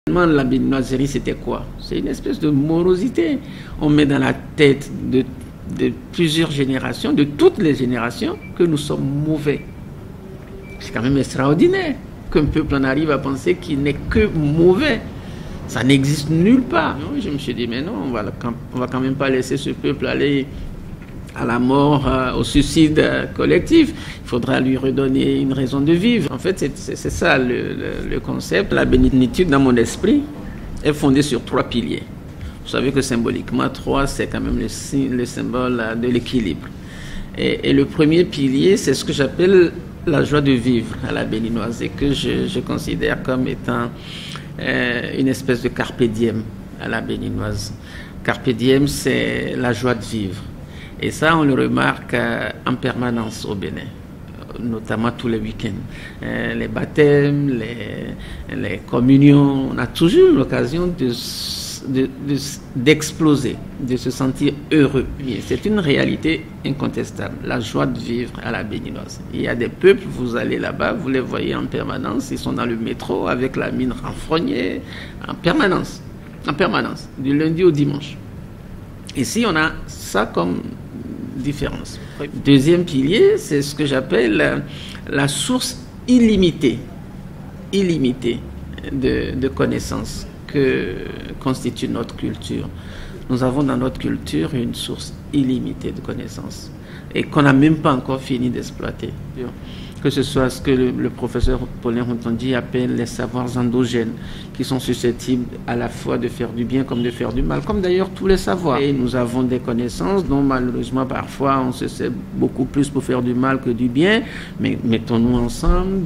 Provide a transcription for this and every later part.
La béninoiserie, c'était quoi? C'est une espèce de morosité. On met dans la tête de plusieurs générations, de toutes les générations, que nous sommes mauvais. C'est quand même extraordinaire qu'un peuple en arrive à penser qu'il n'est que mauvais. Ça n'existe nulle part. Je me suis dit, mais non, on va quand même pas laisser ce peuple aller à la mort, au suicide collectif. Il faudra lui redonner une raison de vivre. En fait, c'est ça le concept. La bénitude, dans mon esprit, est fondée sur 3 piliers. Vous savez que symboliquement, 3, c'est quand même le symbole de l'équilibre. Et le premier pilier, c'est ce que j'appelle la joie de vivre à la béninoise et que je considère comme étant une espèce de carpe diem à la béninoise. Carpe diem, c'est la joie de vivre. Et ça, on le remarque en permanence au Bénin, notamment tous les week-ends. Les baptêmes, les communions, on a toujours l'occasion d'exploser, de se sentir heureux. C'est une réalité incontestable, la joie de vivre à la béninoise. Il y a des peuples, vous allez là-bas, vous les voyez en permanence, ils sont dans le métro avec la mine renfrognée, en permanence, du lundi au dimanche. Ici, on a ça comme différence. Deuxième pilier, c'est ce que j'appelle la source illimitée de connaissances que constitue notre culture. Nous avons dans notre culture une source illimitée de connaissances et qu'on n'a même pas encore fini d'exploiter. Que ce soit ce que le professeur Paulin Rontondi appelle les savoirs endogènes, qui sont susceptibles à la fois de faire du bien comme de faire du mal, comme d'ailleurs tous les savoirs. Et nous avons des connaissances dont malheureusement parfois on se sait beaucoup plus pour faire du mal que du bien, mais mettons-nous ensemble,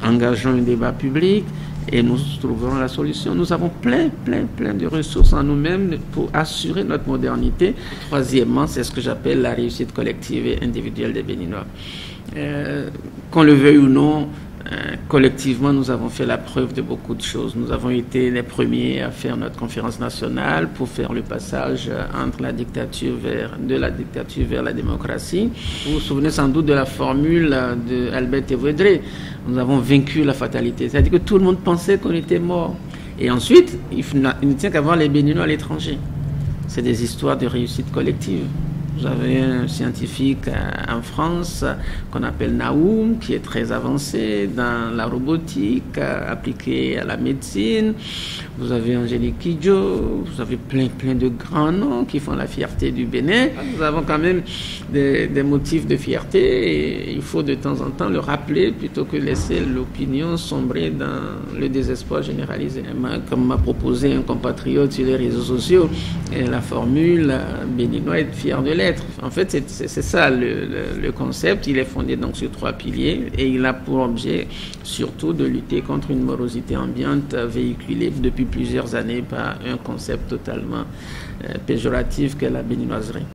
engageons un débat public et nous trouverons la solution. Nous avons plein de ressources en nous-mêmes pour assurer notre modernité. Troisièmement, c'est ce que j'appelle la réussite collective et individuelle des Béninois. Qu'on le veuille ou non, collectivement, nous avons fait la preuve de beaucoup de choses. Nous avons été les premiers à faire notre conférence nationale pour faire le passage entre la dictature vers la démocratie. Vous vous souvenez sans doute de la formule d'Albert Tévoudré. Nous avons vaincu la fatalité. C'est-à-dire que tout le monde pensait qu'on était mort. Et ensuite, il ne tient qu'à voir les Béninois à l'étranger. C'est des histoires de réussite collective. Vous avez un scientifique en France qu'on appelle Naoum, qui est très avancé dans la robotique appliquée à la médecine. Vous avez Angélique Kidjo, vous avez plein de grands noms qui font la fierté du Bénin. Nous avons quand même des motifs de fierté et il faut de temps en temps le rappeler plutôt que laisser l'opinion sombrer dans le désespoir généralisé. Comme m'a proposé un compatriote sur les réseaux sociaux, la formule béninois être fier de l'être. En fait, c'est ça le concept. Il est fondé donc sur 3 piliers et il a pour objet surtout de lutter contre une morosité ambiante véhiculée depuis plusieurs années par un concept totalement péjoratif qu'est la béninoiserie.